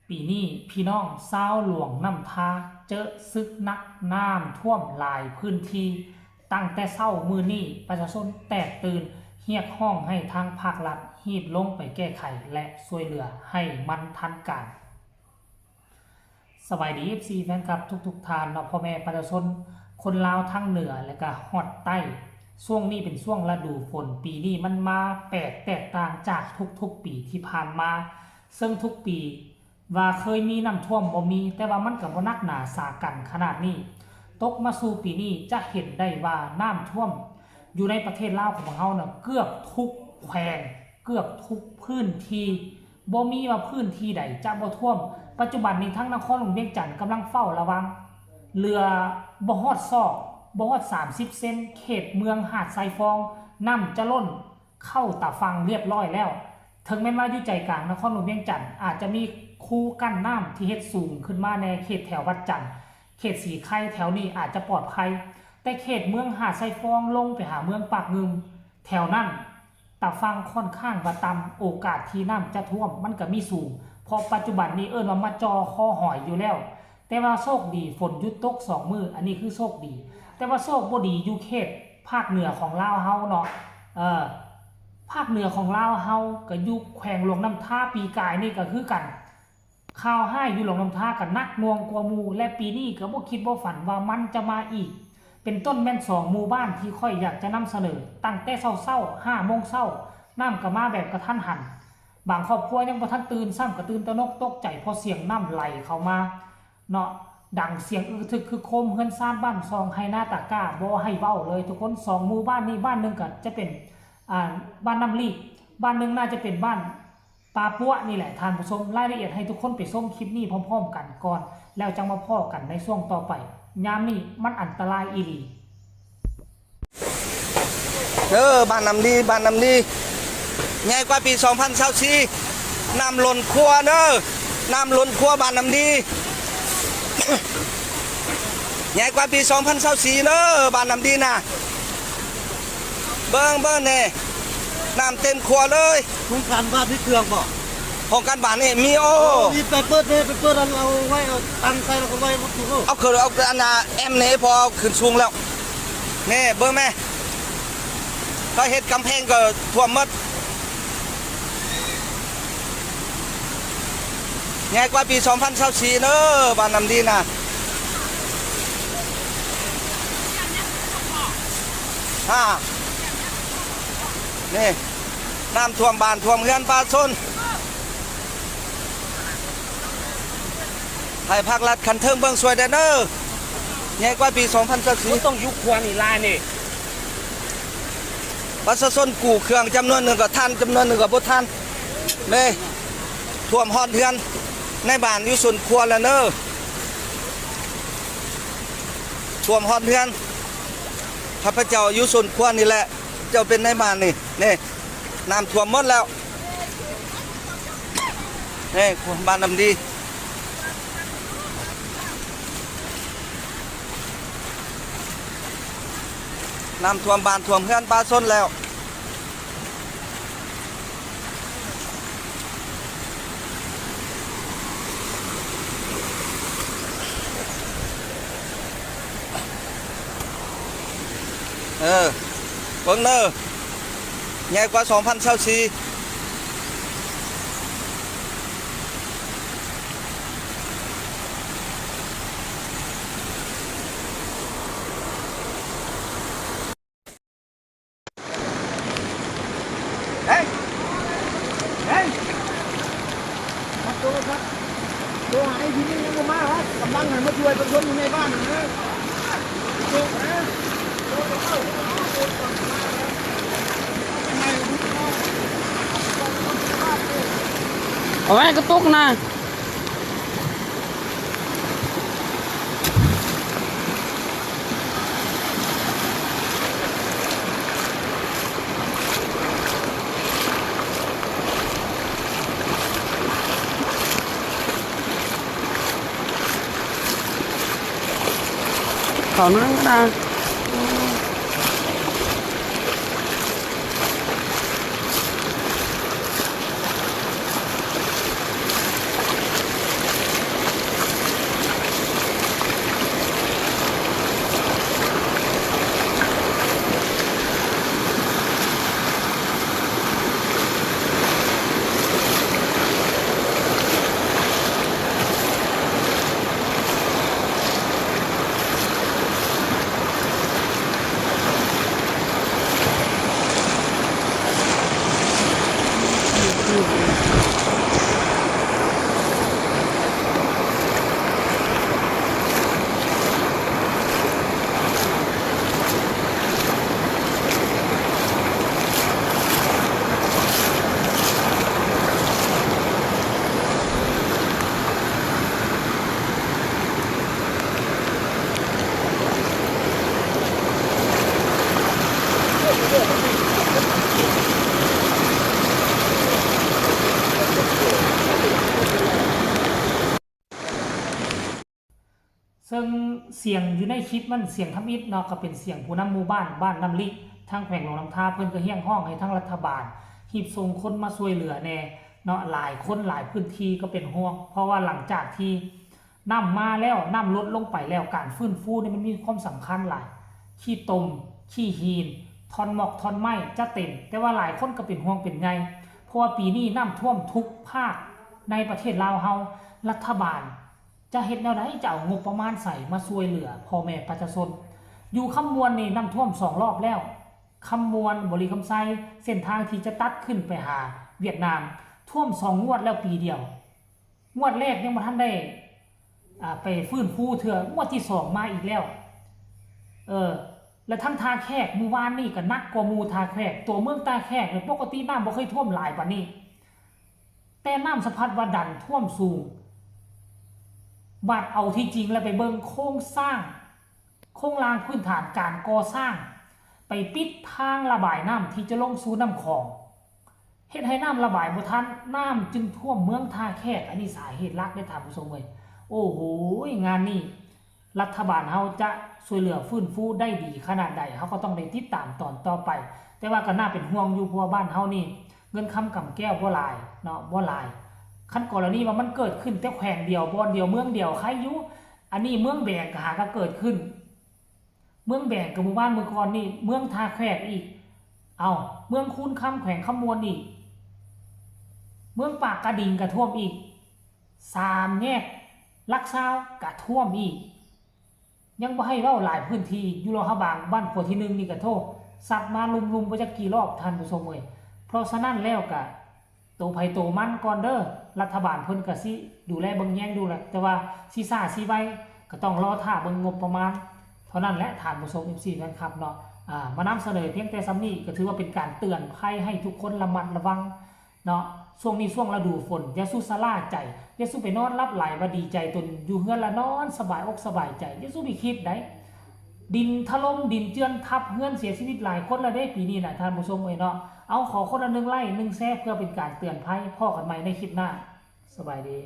ปีนี้พี่น้องชาวหลวงน้ำทาเจอซึกนักน้ำท่วมหลายพื้นที่ตั้งแต่เช้ามื้อนี้ประชาชนแตกตื่นเรียกร้องให้ทางภาครัฐรีบลงไปแก้ไขและช่วยเหลือให้มันทันการสวัสดี FC แฟนคลับทุกท่านเนาะพ่อแม่ประชาชนคนลาวทั้งเหนือและก็ฮอดใต้ช่วงนี้เป็นช่วงฤดูฝนปีนี้มันมาแปลกแตกต่างจากทุกปีที่ผ่านมาซึ่งทุกปีว่าเคยมีน้ำท่วมบ่มีแต่ว่ามันก็บ่นักหนาสากันขนาดนี้ตกมาสู่ปีนี้จะเห็นได้ว่าน้ำท่วมอยู่ในประเทศลาวของเราน่ะเกือบทุกแขวงเกือบทุกพื้นที่บ่มีว่าพื้นที่ใดจะบ่ท่วมปัจจุบันนี้ทั้งนครหลวงเวียงจันทน์กำลังเฝ้าระวังเรือบ่ฮอดซอกบ่ฮอด30 เซนเขตเมืองหาดทรายฟองน้ำจะล้นเข้าตาฟังเรียบร้อยแล้วถึงแม้ว่าอยู่ใจกลางนครหลวงเวียงจันทน์อาจจะมีคูกั้นน้ำที่เฮ็ดสูงขึ้นมาในเขตแถววัดจันทน์เขตสีไข่แถวนี้อาจจะปลอดภัยแต่เขตเมืองหาดทรายฟองลงไปหาเมืองปากงึมแถวนั้นตาฟังค่อนข้างว่าต่ำโอกาสที่น้ำจะท่วมมันก็มีสูงเพราะปัจจุบันนี้ว่ามาจอคอหอยอยู่แล้วแต่ว่าโชคดีฝนหยุดตก2 มื้ออันนี้คือโชคดีแต่ว่าโชคบ่ดีอยู่เขตภาคเหนือของลาวเฮาเนาะภาคเหนือของลาวเฮาก็อยู่แขวงหลวงน้ำท่าปีกายนี่ก็คือกันข่าวให้อยู่หลวงน้ำท่ากันนักหน่วงกว่าหมู่และปีนี้ก็บ่คิดบ่ฝันว่ามันจะมาอีกเป็นต้นแม่น2 หมู่บ้านที่ค่อยอยากจะนำเสนอตั้งแต่เช้าๆ5 โมงเช้าน้ำก็มาแบบกระทันหันบางครอบครัวยังบ่ทันตื่นซ้ำก็ตื่นตระหนกตกใจเพราะเสียงน้ำไหลเข้ามาเนาะดังเสียงอึกทึกคือโคมเฮือนซ่านบ้านซองให้หน้าตะก้าบ่ให้เว้าเลยทุกคน2 หมู่บ้านนี้บ้านนึงก็จะเป็นบ้านน้ำลีบ้านนึงน่าจะเป็นบ้านปาปัวนี่แหละท่านผู้ชมรายละเอียดให้ทุกคนไปชมคลิปนี้พร้อมๆกันก่อนแล้วจังมาพ้อกันในช่วงต่อไปยามนี้มันอันตรายอีหลีบ้านน้ำดีบ้านน้ำดีใหญ่กว่าปี2024น้ำล้นครัวน้ำล้นครัวบ้านน้ำดีใหญ่กว่าปี2024บ้านน้ำดีนะเบิ้งเนี่ยน้ำเต็มครัวเลยโครงการบ้านที่เครื่องบ่ของการบ้านนี่มีมีไปเปิดเอาไว้เอาตังใส่แล้วก็ไว้วัตถุเอาอันน่ะแอมนี่พอขึ้นสูงแล้วนี่เบิ้งแม่ก็เฮ็ดกำแพงก็ท่วมหมดใหญ่กว่าปี2024บ้านน้ำดีนะนี่น้ำท่วมบ้านท่วมเรือนป่าชนให้ภาครัฐคันเทิงเบิ่งสวยได้ใหญ่กว่าปี2024ต้องยุคควรนี่ลายนี่ประชาชนกู้เครื่องจำนวนหนึ่งก็ทันจำนวนหนึ่งก็บ่ทันเลยท่วมฮอดเรือนในบ้านอยู่ส่วนครัวแล้วท่วมฮอดเรือนข้าพเจ้าอยู่ส่วนครัวนี่แหละเจ้าเป็นในบ้านนี่น้ำท่วมหมดแล้วนี่บ้านน้ำดีน้ำท่วมบ้านท่วมเรือนป่าชนแล้วเบิ่งใหญ่กว่า2024ตัวไอ้ที่นี่ยังมาครับกำลังหันมาช่วยประชาชนอยู่ในบ้านนะเอาไว้กระตุกนะเขานั่งนะ ซึ่งเสียงอยู่ในคลิปมันเสียงทำอิฐเนาะก็เป็นเสียงผู้นำหมู่บ้านบ้านน้ำลิทางแขวงหลวงน้ำทาเพิ่นก็เฮี้ยงห้องให้ทางรัฐบาลหีบส่งคนมาช่วยเหลือแน่เนาะหลายคนหลายพื้นที่ก็เป็นห่วงเพราะว่าหลังจากที่น้ำมาแล้วน้ำลดลงไปแล้วการฟื้นฟูนี่มันมีความสำคัญหลายขี้ตมขี้หีนทอนหมอกทอนไม้จะเต็มแต่ว่าหลายคนก็เป็นห่วงเป็นไงเพราะว่าปีนี้น้ำท่วมทุกภาคในประเทศลาวเฮารัฐบาลจะเฮ็ดแนวใดจะเอางบประมาณใส่มาช่วยเหลือพ่อแม่ประชาชนอยู่คำมวลนี่น้ำท่วม2 รอบแล้วคำมวลบริคำไซเส้นทางที่จะตัดขึ้นไปหาเวียดนามท่วม2 งวดแล้วปีเดียวงวดแรกยังบ่ทันได้ไปฟื้นฟูเถื่องวดที่2มาอีกแล้วและทั้งทาแขกเมื่อวานนี่ก็นักกว่าหมู่ทาแขกตัวเมืองตาแขกปกติน้ำบ่เคยท่วมหลายปานนี้แต่น้ำสะพัดว่าดันท่วมสูงบาดเอาที่จริงแล้วไปเบิ่งโครงสร้างโครงรางพื้นฐานการก่อสร้างไปปิดทางระบายน้ำที่จะลงสู่น้ำคลองเฮ็ดให้น้ำระบายบ่ทันน้ำจึงท่วมเมืองท่าแขกอันนี้สาเหตุหลักได้ถามผู้ชมเลยโอ้โหงานนี้รัฐบาลเฮาจะช่วยเหลือฟื้นฟูได้ดีขนาดใดเฮาก็ต้องได้ติดตามตอนต่อไปแต่ว่าก็น่าเป็นห่วงอยู่เพราะว่าบ้านเฮานี่เงินคำกำแก้วบ่หลายเนาะบ่หลายคันกรณีว่ามันเกิดขึ้นแต่แขวงเดียวบ่อนเดียวเมืองเดียวใครอยู่อันนี้เมืองแบงก็หาก็เกิดขึ้นเมืองแบงกับหมู่บ้านเมืองก่อนนี่เมืองท่าแขกอีกเมืองคูนคำแขวงคำมวลอีกเมืองปากกระดิ่งก็ท่วมอีก3 แยกลักซาวก็ท่วมอีกยังบ่ให้เว้าหลายพื้นที่อยู่รอฮะบางบ้านขัวที่1นี่ก็โทษสัตว์มาลุมๆบ่จักกี่รอบท่านผู้ชมเอ้ยเพราะฉะนั้นแล้วก็โตไผโตมันก่อนเด้อรัฐบาลเพิ่นก็สิดูแลเบิ่งแยงดูแลแต่ว่าสิซ่าสิไวก็ต้องรอท่าเบิ่งงบประมาณเท่านั้นแหละท่านผู้ชม FC แฟนคลับเนาะมานำเสนอเพียงแต่ซ้ำนี้ก็ถือว่าเป็นการเตือนภัยให้ทุกคนระมัดระวังเนาะช่วงนี้ช่วงฤดูฝนอย่าสู้สลาใจอย่าสู้ไปนอนรับไหลว่าดีใจตนอยู่เฮือนละนอนสบายอกสบายใจอย่าสู้ไปคิดได้ดินถล่มดินเจือนทับเฮือนเสียชีวิตหลายคนแล้วเด้ปีนี้น่ะท่านผู้ชมเอ้ยเนาะเอาขอคนละ1 ไลค์ 1 แชร์เพื่อเป็นการเตือนภัยพ่อกันใหม่ในคลิปหน้าสบายดี